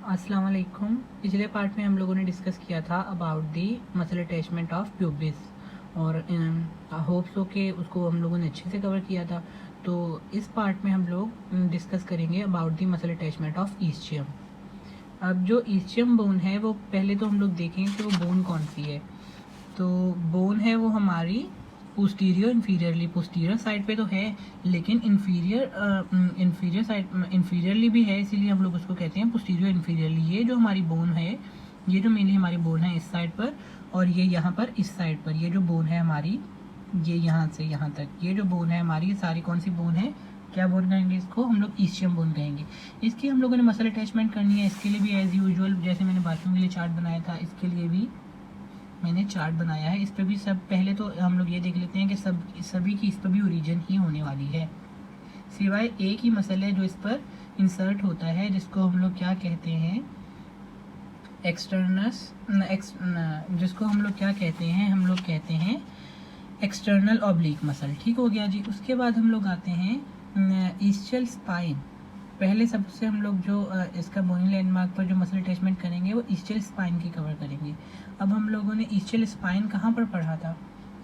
अस्सलाम वालेकुम। पिछले पार्ट में हम लोगों ने डिस्कस किया था about the muscle attachment of pubis और होप सो के उसको हम लोगों ने अच्छे से कवर किया था। तो इस पार्ट में हम लोग डिस्कस करेंगे about the muscle attachment of ischium. अब जो ईस्चियम बोन है वो पहले तो हम लोग देखें कि वो बोन कौन सी है। तो बोन है वो हमारी पोस्टीरियर इन्फीरियरली, पोस्टीरियर साइड पे तो है लेकिन इन्फीरियर साइड इन्फीरियरली भी है, इसीलिए हम लोग उसको कहते हैं पोस्टीरियर इन्फीरियरली। ये जो हमारी बोन है, ये जो मेनली हमारी बोन है इस साइड पर, और ये यहाँ पर इस साइड पर, ये जो बोन है हमारी, ये यहाँ से यहाँ तक, ये जो बोन है हमारी, ये सारी कौन सी बोन है, क्या बोन कहेंगे इसको हम लोग, ईस्चियम बोन कहेंगे। इसकी हम लोगों ने मसल अटैचमेंट करनी है। इसके लिए भी एज यूजुअल जैसे मैंने बाथरूम के लिए चार्ट बनाया था, इसके लिए भी मैंने चार्ट बनाया है। इस पर भी सब पहले तो हम लोग ये देख लेते हैं कि सभी की इस पर भी ओरिजिन ही होने वाली है, सिवाय एक ही मसल है जो इस पर इंसर्ट होता है, जिसको हम लोग क्या कहते हैं, जिसको हम लोग क्या कहते हैं, हम लोग कहते हैं एक्सटर्नल ऑब्लिक मसल। ठीक हो गया जी। उसके बाद हम लोग आते हैं ईस्चियल स्पाइन। पहले सबसे हम लोग जो इसका बोनी लैंडमार्क पर जो मसल अटैचमेंट करेंगे वो ईस्चियल स्पाइन की कवर करेंगे। अब हम लोगों ने ईस्चियल स्पाइन कहाँ पर पढ़ा था,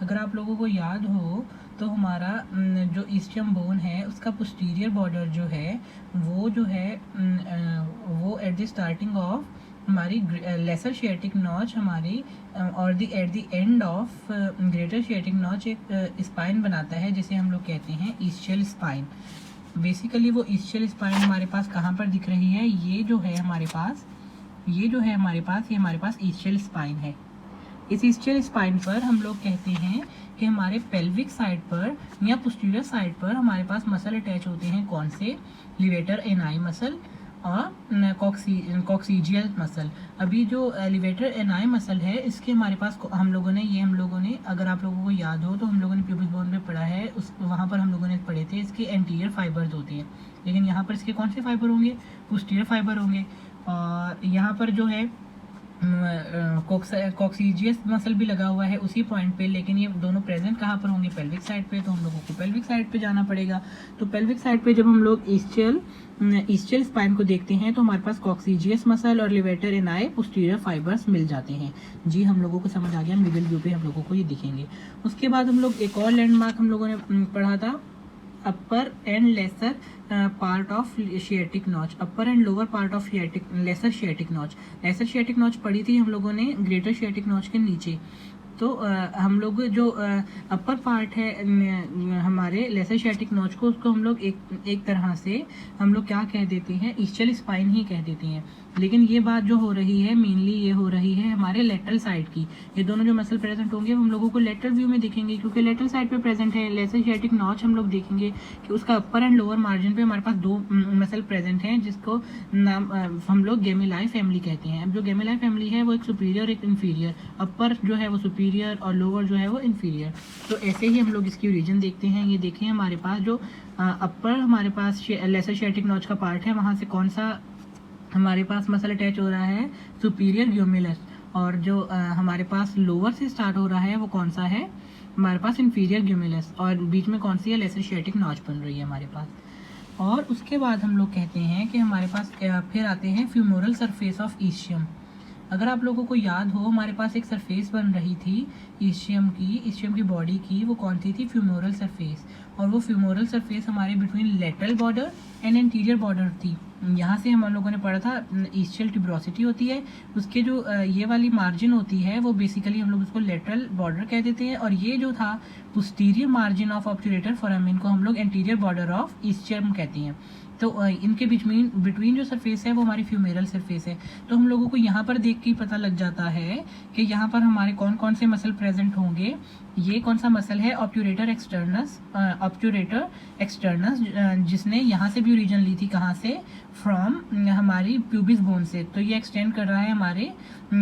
अगर आप लोगों को याद हो तो हमारा जो ईस्चियम बोन है उसका पोस्टीरियर बॉर्डर जो है वो जो है वो एट द स्टार्टिंग ऑफ हमारी लेसर शियाटिक नॉच हमारी और at the end of greater sciatic notch एक स्पाइन बनाता है, जिसे हम लोग कहते हैं ईस्चियल स्पाइन। बेसिकली वो ईस्चियल स्पाइन हमारे पास कहाँ पर दिख रही है, ये जो है हमारे पास, ये जो है हमारे पास, ये हमारे पास ईस्चियल स्पाइन है। इस ईस्चियल स्पाइन पर हम लोग कहते हैं कि हमारे पेल्विक साइड पर या पोस्टीरियर साइड पर हमारे पास मसल अटैच होते हैं। कौन से, लिवेटर एनाई मसल और कॉक्सीजियल मसल। अभी जो एलिवेटर एनाई मसल है इसके हमारे पास हम लोगों ने अगर आप लोगों को याद हो तो हम लोगों ने प्यूबिक बोन में पढ़ा है, उस वहाँ पर हम लोगों ने पढ़े थे इसके एंटीरियर फाइबर्स होते हैं, लेकिन यहाँ पर इसके कौन से फाइबर होंगे, पोस्टीरियर फाइबर होंगे। और यहाँ पर जो है कॉक्सीजियस मसल भी लगा हुआ है उसी पॉइंट पे, लेकिन ये दोनों प्रेजेंट कहाँ पर होंगे, पेल्विक साइड पे। तो हम लोगों को पेल्विक साइड पे जाना पड़ेगा। तो पेल्विक साइड पे जब हम लोग ईस्चियल स्पाइन को देखते हैं तो हमारे पास कॉक्सीजियस मसल और लिवेटर एनाई पोस्टीरियर फाइबर्स मिल जाते हैं। जी हम लोगों को समझ आ गया, मिडिल व्यू पे हम लोगों को ये दिखेंगे। उसके बाद हम लोग एक और लैंडमार्क हम लोगों ने पढ़ा था, upper and lesser part of sciatic notch, upper and lower part of lesser sciatic notch. Lesser sciatic notch पढ़ी थी हम लोगों ने ग्रेटर शियाटिक नॉच के नीचे। तो हम लोग जो अपर पार्ट है हमारे लेसर शियाटिक नॉच को, उसको हम लोग एक तरह से हम लोग क्या कह देते हैं, ईस्चियल स्पाइन ही कह देते हैं। लेकिन ये बात जो हो रही है मेनली ये हो रही है हमारे लेटरल साइड की। ये दोनों जो मसल प्रेजेंट होंगे हम लोगों को लेटरल व्यू में दिखेंगे, क्योंकि लेटरल साइड पे प्रेजेंट है लेसर शियाटिक नॉच। हम लोग देखेंगे कि उसका अपर एंड लोअर मार्जिन पे हमारे पास दो मसल प्रेजेंट हैं, जिसको नाम हम लोग गेमिलाई फैमिली कहते हैं। अब जो गेमिलाई फैमिली है वो एक सुपीरियर एक इन्फीरियर, अपर जो है वो सुपीरियर और लोअर जो है वो इन्फीरियर। तो ऐसे ही हम लोग इसकी ओरिजिन देखते हैं। ये देखें हमारे पास जो अपर हमारे पास लेसर शियाटिक नॉच का पार्ट है, वहाँ से कौन सा हमारे पास मसल अटैच हो रहा है, सुपीरियर ग्यूमिलस। और जो हमारे पास लोअर से स्टार्ट हो रहा है वो कौन सा है, हमारे पास इन्फीरियर ग्यूमिलस, और बीच में कौन सी है, लेसर शियाटिक नॉच बन रही है हमारे पास। और उसके बाद हम लोग कहते हैं कि हमारे पास फिर आते हैं फ्यूमोरल सरफेस ऑफ ईस्चियम। अगर आप लोगों को याद हो हमारे पास एक सरफेस बन रही थी ईस्चियम की बॉडी की, वो कौन सी थी, फ्यूमोरल सरफेस। और वो फ्यूमोरल सरफेस हमारे between lateral border and anterior border थी। यहाँ से हम लोगों ने पढ़ा था ईस्चियल ट्यूबरोसिटी होती है, उसके जो ये वाली मार्जिन होती है वो बेसिकली हम लोग उसको लेटरल बॉर्डर कह देते हैं, और ये जो था posterior margin of obturator foramen को हम लोग एंटीरियर बॉर्डर ऑफ ईस्चियम कहते हैं। तो इनके बिटवीन जो सरफेस है वो हमारी फ्यूमेरल सरफेस है। तो हम लोगों को यहाँ पर देख के ही पता लग जाता है कि यहाँ पर हमारे कौन कौन से मसल प्रेजेंट होंगे। ये कौन सा मसल है, ऑब्ट्यूरेटर एक्सटर्नस, जिसने यहाँ से भी ओरिजिन ली थी, कहाँ से, फ्रॉम हमारी प्यूबिस बोन से। तो ये एक्सटेंड कर रहा है हमारे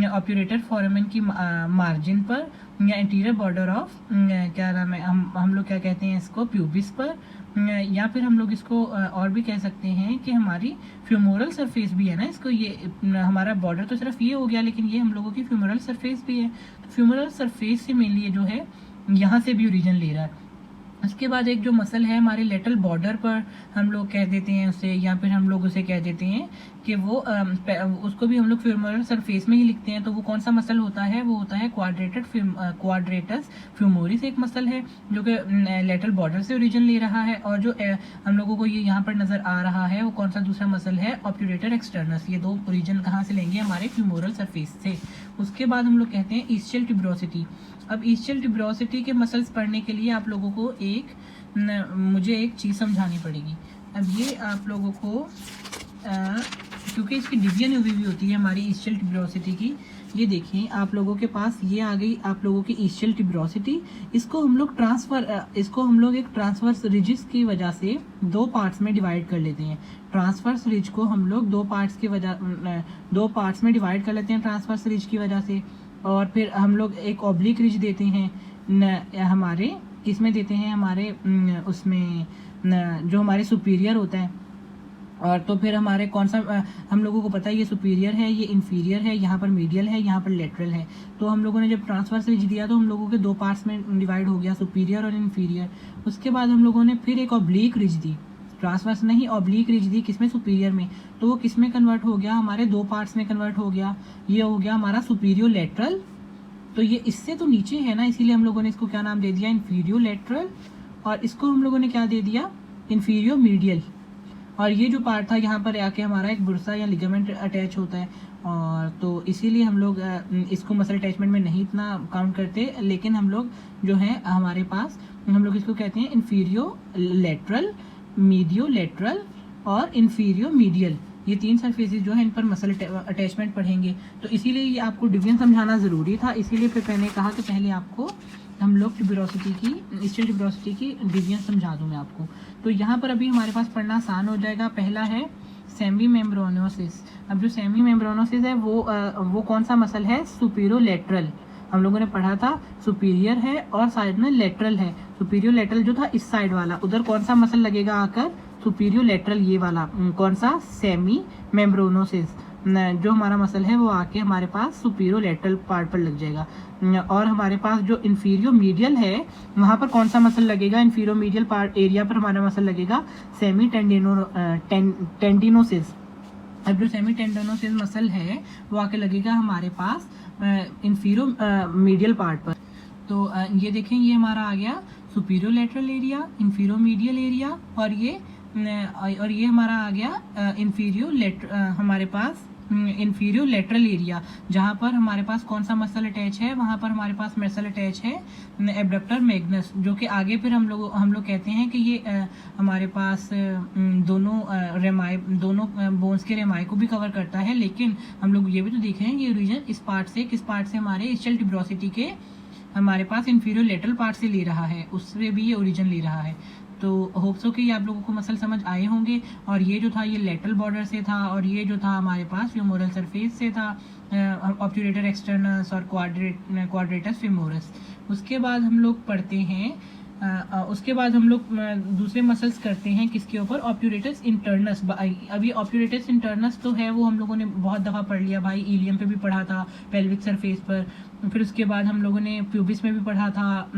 ऑब्ट्यूरेटर फोरामेन की मार्जिन पर या इंटीरियर बॉर्डर ऑफ क्या नाम है, हम लोग क्या कहते हैं इसको, प्यूबिस पर। या फिर हम लोग इसको और भी कह सकते हैं कि हमारी फ्यूमोरल सरफेस भी है ना, इसको ये हमारा बॉर्डर तो सिर्फ ये हो गया, लेकिन ये हम लोगों की फ्यूमोरल सरफेस भी है। तो फ्यूमोरल सरफेस से मेनली ये जो है यहाँ से भी ओरिजिन ले रहा है। उसके बाद एक जो मसल है हमारे लेटरल बॉर्डर पर हम लोग कह देते हैं उसे, या फिर हम लोग उसे कह देते हैं कि वो उसको भी हम लोग फ्यूमरल सरफेस में ही लिखते हैं। तो वो कौन सा मसल होता है, वो होता है क्वाड्रेटस फ्यूमोरिस एक मसल है जो कि लेटरल बॉर्डर से ओरिजिन ले रहा है। और जो हम लोगों को ये यहाँ पर नजर आ रहा है वो कौन सा दूसरा मसल है, ऑब्ट्यूरेटर एक्सटर्नस। ये दो ओरिजिन कहाँ से लेंगे, हमारे फ्यूमोरल सरफेस से। उसके बाद हम लोग कहते हैं ईस्चियल ट्यूबरोसिटी। अब ईस्चियल ट्यूबरोसिटी के मसल्स पढ़ने के लिए आप लोगों को मुझे एक चीज़ समझानी पड़ेगी। अब ये आप लोगों को क्योंकि इसकी डिवीजन हुई भी होती है हमारी ईस्चियल ट्यूबरोसिटी की। ये देखिए आप लोगों के पास ये आ गई आप लोगों की ईस्चियल ट्यूबरोसिटी। इसको हम लोग एक ट्रांसवर्स रिजिस की वजह से दो पार्ट्स में डिवाइड कर लेते हैं। ट्रांसवर्स रिज को हम लोग दो पार्ट्स में डिवाइड कर लेते हैं ट्रांसवर्स रिज की वजह से। और फिर हम लोग एक ऑब्लिक रिज देते हैं हमारे किसमें देते हैं, हमारे उसमें जो हमारे सुपीरियर होता है। और तो फिर हमारे कौन सा हम लोगों को पता है ये सुपीरियर है, ये इन्फीरियर है, यहाँ पर मीडियल है, यहाँ पर लेटरल है। तो हम लोगों ने जब ट्रांसवर्स रिज दिया तो हम लोगों के दो पार्ट्स में डिवाइड हो गया, सुपीरियर और इन्फीरियर। उसके बाद हम लोगों ने फिर एक ऑब्लिक रिज दी, ट्रांसवर्स नहीं ऑब्लिक रिज दी, किसमें, सुपीरियर में। तो वो किसमें कन्वर्ट हो गया, हमारे दो पार्ट्स में कन्वर्ट हो गया। ये हो गया हमारा सुपीरियर लेटरल। तो ये इससे तो नीचे है ना, इसीलिए हम लोगों ने इसको क्या नाम दे दिया, इन्फीरियर लेटरल। और इसको हम लोगों ने क्या दे दिया, इन्फीरियर मीडियल। और ये जो पार्ट था यहाँ पर आके हमारा एक बुरसा या लिगामेंट अटैच होता है। और तो इसीलिए हम लोग इसको मसल अटैचमेंट में नहीं इतना काउंट करते। लेकिन हम लोग जो है हमारे पास हम लोग इसको कहते हैं इन्फीरियर लेटरल, मीडियो लेटरल और इन्फीरियर मीडियल। ये तीन सरफेसेस जो है इन पर मसल अटैचमेंट पढ़ेंगे। तो इसीलिए ये आपको डिवीजन समझाना ज़रूरी था। इसीलिए फिर मैंने कहा कि पहले आपको हम लोग ट्यूबरोसिटी की, ईस्चियल ट्यूबरोसिटी की डिवीजन समझा दूँ मैं आपको। तो यहाँ पर अभी हमारे पास पढ़ना आसान हो जाएगा। पहला है सेमी मेम्ब्रेनोसिस। अब जो सेमी मेम्ब्रेनोसिस है वो कौन सा मसल है, सुपीरियर लेटरल। हम लोगों ने पढ़ा था सुपीरियर है और साइड में लेटरल है। सुपीरियर लेटरल जो था इस साइड वाला, उधर कौन सा मसल लगेगा आकर, सुपीरियर लेटरल, ये वाला कौन सा, सेमी मेम्ब्रेनोसिस। जो हमारा मसल है वो आके हमारे पास सुपीरियर लेटरल पार्ट पर लग जाएगा। और हमारे पास जो इन्फीरियर मीडियल है वहाँ पर कौन सा मसल लगेगा, इन्फीरियर मीडियल पार्ट एरिया पर हमारा मसल लगेगा सेमी टेंडिनोसिस। अब जो सेमी टेंडिनोसिस मसल है वो आके लगेगा हमारे पास इन्फीरियर मीडियल पार्ट पर। तो ये देखें, ये हमारा आ गया superior lateral area, inferior medial area. और ये हमारा आ गया हमारे पास इन्फीरियर लेटरल एरिया, जहाँ पर हमारे पास कौन सा मसल अटैच है, वहाँ पर हमारे पास मसल अटैच है एब्डक्टर मैग्नस, जो कि आगे फिर हम लोग कहते हैं कि ये हमारे पास दोनों बोन्स के रेमाई को भी कवर करता है। लेकिन हम लोग ये भी तो देख रहे हैं ये रीजन किस पार्ट से हमारे ईस्चियल ट्यूबरोसिटी के हमारे पास इन्फीरियर लेटरल पार्ट से ले रहा है, उससे भी ये ओरिजिन ले रहा है। तो होप्स हो कि ये आप लोगों को मसल समझ आए होंगे। और ये जो था ये लेटरल बॉर्डर से था, और ये जो था हमारे पास फ्यूमोरल सरफेस से था, ऑब्ट्यूरेटर एक्सटर्नस और क्वाड्रेटस फेमोरस। उसके बाद हम लोग पढ़ते हैं उसके बाद हम लोग दूसरे मसल्स करते हैं किसके ऊपर, ऑब्ट्यूरेटस इंटरनस। अभी ऑब्ट्यूरेटस इंटरनस तो है वो हम लोगों ने बहुत दफ़ा पढ़ लिया भाई, इलियम पे भी पढ़ा था, पेल्विक सरफेस पर। फिर उसके बाद हम लोगों ने प्यूबिस में भी पढ़ा था,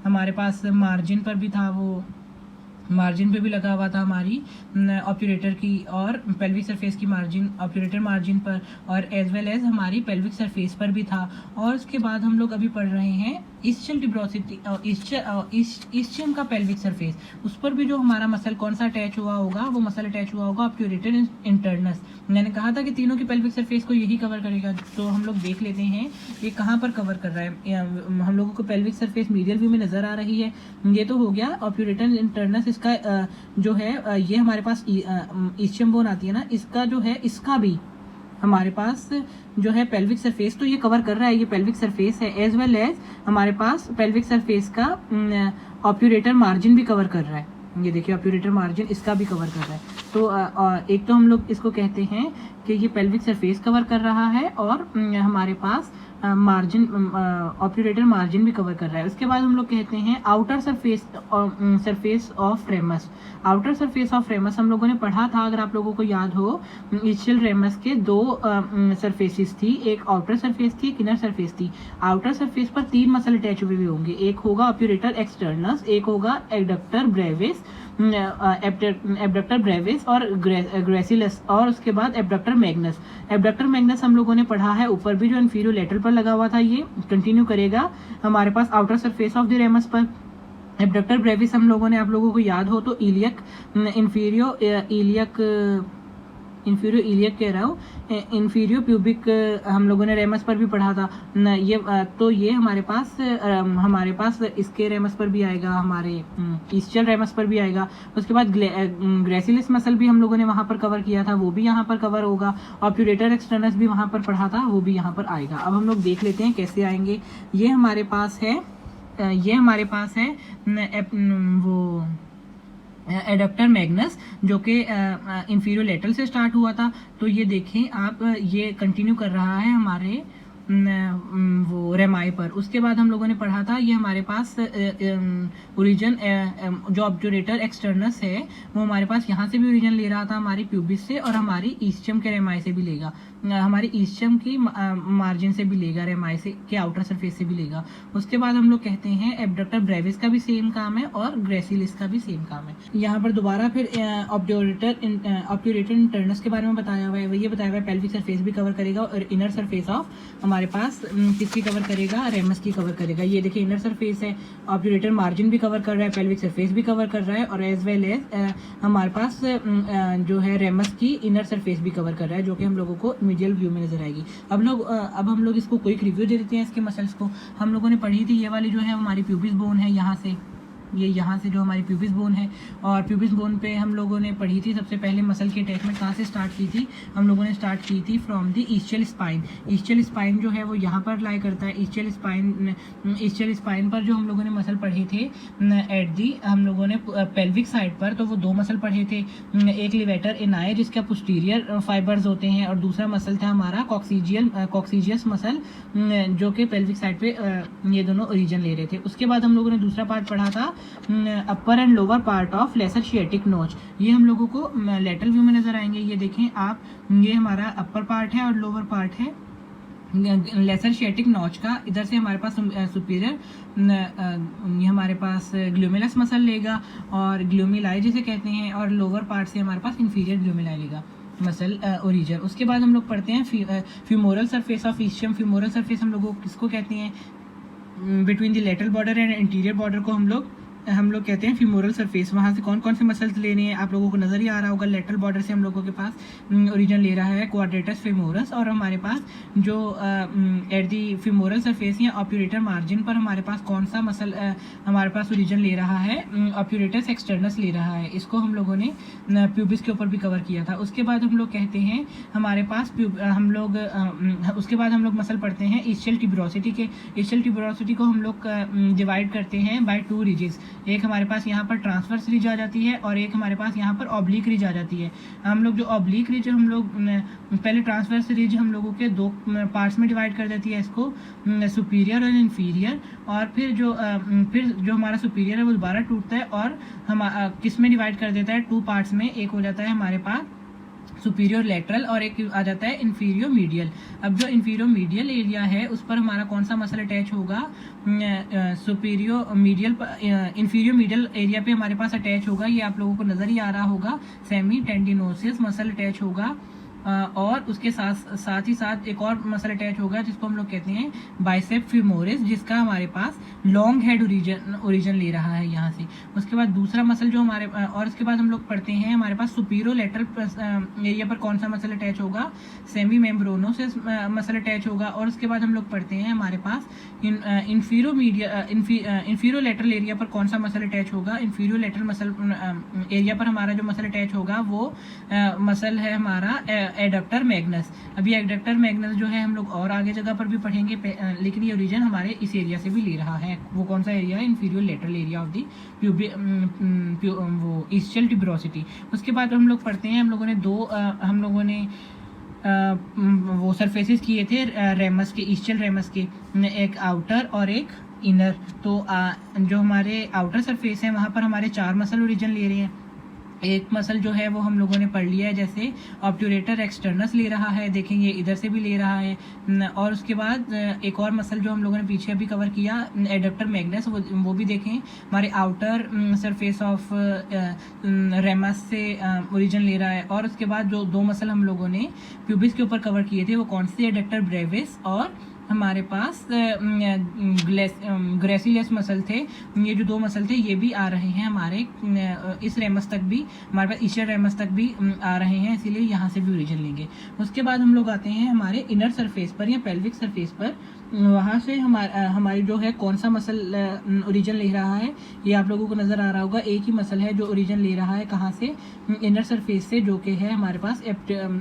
हमारे पास मार्जिन पर भी था, वो मार्जिन पे भी लगा हुआ था हमारी ऑब्ट्यूरेटर की, और पेल्विक सरफेस की मार्जिन, ऑब्ट्यूरेटर मार्जिन पर, और एज वेल एज हमारी पेल्विक सरफेस पर भी था। और उसके बाद हम लोग अभी पढ़ रहे हैं ईस्चियल ट्यूबरोसिटी, ईस्चियम का पेल्विक सरफेस, उस पर भी जो हमारा मसल कौन सा अटैच हुआ होगा, वो मसल अटैच हुआ होगा ऑब्ट्यूरेटर इंटरनस। मैंने कहा था कि तीनों की पेल्विक सरफेस को यही कवर करेगा। तो हम लोग देख लेते हैं ये कहाँ पर कवर कर रहा है। हम लोगों को पेल्विक सरफेस मीडियल व्यू में नजर आ रही है। ये तो हो गया ऑब्ट्यूरेटर इंटरनस। इसका जो है ये हमारे पास ईस्चियम बोन आती है ना, इसका जो है इसका भी हमारे पास जो है पेल्विक सरफेस तो ये कवर कर रहा है, ये पेल्विक सरफेस है, एज वेल एज हमारे पास पेल्विक सरफेस का ऑब्ट्यूरेटर मार्जिन भी कवर कर रहा है। ये देखिए ऑब्ट्यूरेटर मार्जिन इसका भी कवर कर रहा है। तो एक तो हम लोग इसको कहते हैं कि ये पेल्विक सरफेस कवर कर रहा है, और हमारे पास मार्जिन ऑब्ट्यूरेटर मार्जिन भी कवर कर रहा है। उसके बाद हम लोग कहते हैं outer surface of ramus. Outer surface of ramus हम लोगों ने पढ़ा था, अगर आप लोगों को याद हो, ईस्चियल रेमस के दो सरफेसेस थी, एक आउटर सरफेस थी, एक इनर सरफेस थी। आउटर सरफेस पर तीन मसल अटैच हुए होंगे, एक होगा ऑब्ट्यूरेटर एक्सटर्नस, एक होगा एडक्टर ब्रेविस, एब्डक्टर ब्रेविस और ग्रेसिलस, और उसके बाद एब्डक्टर मैग्नस। एब्डक्टर मैग्नस हम लोगों ने पढ़ा है, ऊपर भी जो इन्फीरियर लेटरल पर लगा हुआ था ये कंटिन्यू करेगा हमारे पास outer surface of the ramus पर। एब्डक्टर ब्रेविस हम लोगों ने, आप लोगों को याद हो तो इलियक इन्फीरियो कह रहा हूँ, इन्फीरियो प्यूबिक हम लोगों ने रेमस पर भी पढ़ा था ये। तो ये हमारे पास इसके रेमस पर भी आएगा, हमारे ईस्टियल रेमस पर भी आएगा। उसके बाद ग्रेसिलिस मसल भी हम लोगों ने वहाँ पर कवर किया था, वो भी यहाँ पर कवर होगा। ऑब्ट्यूरेटर एक्सटर्नस भी वहाँ पर पढ़ा था, वो भी यहाँ पर आएगा। अब हम लोग देख लेते हैं कैसे आएंगे। ये हमारे पास है वो एडप्टर मैग्नस, जो कि इंफीरियर लेटरल से स्टार्ट हुआ था। तो ये देखें आप, ये कंटिन्यू कर रहा है हमारे वो रेमाई पर। उसके बाद हम लोगों ने पढ़ा था ये हमारे पास ओरिजिन जो ऑब्ट्यूरेटर एक्सटर्नस है वो हमारे पास यहाँ से भी ओरिजिन ले रहा था, हमारी प्यूबिस से, और हमारी ईस्टियम के रेमाई से भी लेगा, हमारी ईस्टियम की मार्जिन से भी लेगा, रेमाई से के आउटर सरफेस से भी लेगा। उसके बाद हम लोग कहते हैं एब्डक्टर ब्रेविस का भी सेम काम है और ग्रेसिलिस का भी सेम काम है। यहाँ पर दोबारा फिर ऑब्ट्यूरेटर इंटरनस के बारे में बताया हुआ है। ये बताया हुआ है पेल्विक सरफेस भी कवर करेगा और इनर सरफेस ऑफ हमारे पास किसकी कवर करेगा, रेमस की कवर करेगा। ये देखिए इनर सरफेस है, ऑब्ट्यूरेटर मार्जिन भी कवर कर रहा है, पेल्विक सरफेस भी कवर कर रहा है, और एज वेल एज हमारे पास जो है रेमस की इनर सरफेस भी कवर कर रहा है, जो कि हम लोगों को मीडियल व्यू में नजर आएगी। अब हम लोग इसको क्विक रिव्यू दे देते हैं इसके मसल्स को। हम लोगों ने पढ़ी थी ये वाली जो है हमारी प्यूबिस बोन है, यहाँ से जो हमारी प्यूबिस बोन है, और प्यूबिस बोन पे हम लोगों ने पढ़ी थी सबसे पहले मसल की अटैचमेंट कहाँ से स्टार्ट की थी। हम लोगों ने स्टार्ट की थी फ्रॉम द ईस्टियल स्पाइन। ईस्टियल स्पाइन जो है वो यहाँ पर लाई करता है। ईस्टियल स्पाइन पर जो हम लोगों ने मसल पढ़े थे एट दी, हम लोगों ने पेल्विक साइड पर, तो वो दो मसल पढ़े थे, एक लिवेटर इनाए जिसका पोस्टीरियर फाइबर्स होते हैं, और दूसरा मसल था हमारा कॉक्सीजियस मसल, जो कि पेल्विक साइड पे ये दोनों ओरिजिन ले रहे थे। उसके बाद हम लोगों ने दूसरा पार्ट पढ़ा था upper and lower part of lesser sciatic notch. ये हम लोगों को लेटरल व्यू में नजर आएंगे। ये देखें आप, ये हमारा अपर पार्ट है और लोअर पार्ट है लेसर शिएटिक नोच का। इधर से हमारे पास सुपीरियर ये हमारे पास ग्लूमेलस मसल लेगा, और ग्लूमिलाई जिसे कहते हैं, और लोअर पार्ट से हमारे पास इंफीरियर ग्लूमिलाई लेगा मसल ओरिजिन। उसके बाद हम लोग पढ़ते हैं फ्यूमोरल सरफेस ऑफ ईस्टियम। फ्यूमोरल सरफेस हम लोगों किसको कहते हैं, between the lateral border and interior border को हम लोग कहते हैं फ्यूमोरल सरफेस। वहाँ से कौन कौन से मसल्स ले रहे हैं आप लोगों को नजर ही आ रहा होगा। लेटरल बॉर्डर से हम लोगों के पास ओरिजिन ले रहा है क्वाड्रेटस फेमोरस, और हमारे पास जो एट दी फ्यूमोरल सरफेस या ऑब्ट्यूरेटर मार्जिन पर हमारे पास कौन सा मसल हमारे पास ओरिजिन ले रहा है, ऑब्ट्यूरेटस एक्सटर्नस ले रहा है। इसको हम लोगों ने प्यूबिस के ऊपर भी कवर किया था। उसके बाद हम लोग कहते हैं हमारे पास उसके बाद हम लोग मसल पढ़ते हैं ईस्टियल ट्यूबरोसिटी के। ईस्टियल ट्यूबरोसिटी को हम लोग डिवाइड करते हैं बाय टू रिजेस। एक हमारे पास यहाँ पर ट्रांसवर्स रिज आ जाती है, और एक हमारे पास यहाँ पर ऑब्लिक रिज आ जाती है। हम लोग जो ऑब्लिक रिज हम लोग पहले ट्रांसवर्स रिज हम लोगों के दो पार्ट्स में डिवाइड कर देती है, इसको सुपीरियर और इन्फीरियर, और फिर जो हमारा सुपीरियर है वो दोबारा टूटता है और हम किस में डिवाइड कर देता है, टू पार्ट्स में। एक हो जाता है हमारे पास सुपीरियर लेटरल और एक आ जाता है इन्फीरियर मीडियल। अब जो इन्फीरियर मीडियल एरिया है उस पर हमारा कौन सा मसल अटैच होगा, इन्फीरियर मीडियल एरिया पे हमारे पास अटैच होगा, ये आप लोगों को नजर ही आ रहा होगा, सेमी टेंडिनोसिस मसल अटैच होगा। और उसके साथ ही साथ एक और मसल अटैच होगा जिसको हम लोग कहते हैं बाइसेप फीमोरिस, जिसका हमारे पास लॉन्ग हेड ओरिजिन ले रहा है यहाँ से। उसके बाद दूसरा मसल जो हमारे, और उसके बाद हम लोग पढ़ते हैं हमारे पास सुपीरियर लेटरल एरिया पर कौन सा मसल अटैच होगा, सेमी मेम्ब्रेनोसिस मसल अटैच होगा। और उसके बाद हम लोग पढ़ते हैं हमारे पास इंफीरियर लेटरल एरिया पर कौन सा मसल अटैच होगा। इंफीरियर लेटरल मसल एरिया पर हमारा जो मसल अटैच होगा वो मसल है हमारा एडक्टर मैग्नस। अभी एडक्टर मैग्नस जो है हम लोग और आगे जगह पर भी पढ़ेंगे, लेकिन ये ओरिजिन हमारे इस एरिया से भी ले रहा है। वो कौन सा एरिया है, inferior lateral area of the वो ईस्टियल ट्यूबरोसिटी। उसके बाद हम लोग पढ़ते हैं, हम लोगों ने वो सरफेसेस किए थे रेमस के, ईस्टियल रेमस के, एक आउटर और एक इनर। तो जो हमारे आउटर सरफेस है वहाँ पर हमारे चार मसल ओरिजिन ले रहे हैं, एक मसल जो है वो हम लोगों ने पढ़ लिया है, जैसे ऑब्ट्यूरेटर एक्सटर्नस ले रहा है, देखेंगे इधर से भी ले रहा है। और उसके बाद एक और मसल जो हम लोगों ने पीछे अभी कवर किया, एडक्टर मैग्नस, वो भी देखें, हमारे आउटर सरफेस ऑफ रेमस से ओरिजिन ले रहा है। और उसके बाद जो दो मसल हम लोगों ने प्यूबिस के ऊपर कवर किए थे वो कौन से, एडक्टर ब्रेविस और हमारे पास ग्रेसिलियस मसल थे। ये जो दो मसल थे ये भी आ रहे हैं हमारे इस रेमस तक भी, हमारे पास ईस्टर रेमस तक भी आ रहे हैं, इसीलिए यहाँ से भी ओरिजिन लेंगे। उसके बाद हम लोग आते हैं हमारे इनर सरफेस पर या पेल्विक सरफेस पर। वहाँ से हमारी जो है कौन सा मसल ओरिजिन ले रहा है, ये आप लोगों को नज़र आ रहा होगा। एक ही मसल है जो ओरिजिन ले रहा है, कहाँ से, इनर सरफेस से, जो कि है हमारे पास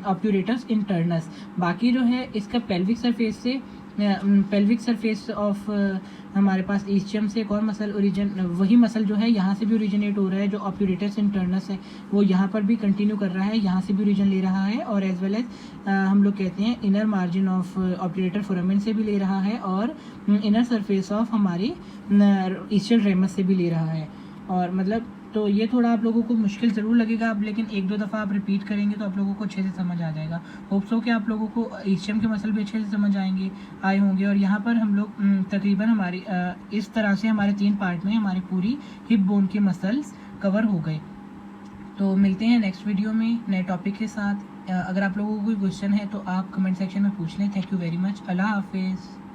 ऑब्ट्यूरेटस इंटरनस। बाकी जो है इसका पेल्विक सरफेस से, पेल्विक सरफेस ऑफ हमारे पास ईस्चियम से एक और मसल ओरिजिन, वही मसल जो है यहाँ से भी ओरिजिनेट हो रहा है, जो ऑब्ट्यूरेटस इंटरनस है वो यहाँ पर भी कंटिन्यू कर रहा है, यहाँ से भी ओरिजिन ले रहा है। और एज वेल एज हम लोग कहते हैं inner margin of obturator foramen से भी ले रहा है, और इनर सरफेस ऑफ हमारी ईस्चियल रेमस से भी ले रहा है। और मतलब तो ये थोड़ा आप लोगों को मुश्किल ज़रूर लगेगा, अब लेकिन एक दो दफ़ा आप रिपीट करेंगे तो आप लोगों को अच्छे से समझ आ जाएगा। होप्स हो कि आप लोगों को ईस्चियम के मसल भी अच्छे से समझ आए होंगे। और यहाँ पर हम लोग तकरीबन हमारी इस तरह से हमारे 3 पार्ट में हमारी पूरी हिप बोन के मसल्स कवर हो गए। तो मिलते हैं नेक्स्ट वीडियो में नए टॉपिक के साथ। अगर आप लोगों को कोई क्वेश्चन है तो आप कमेंट सेक्शन में पूछ लें। Thank you very much. अल्लाह हाफिज़।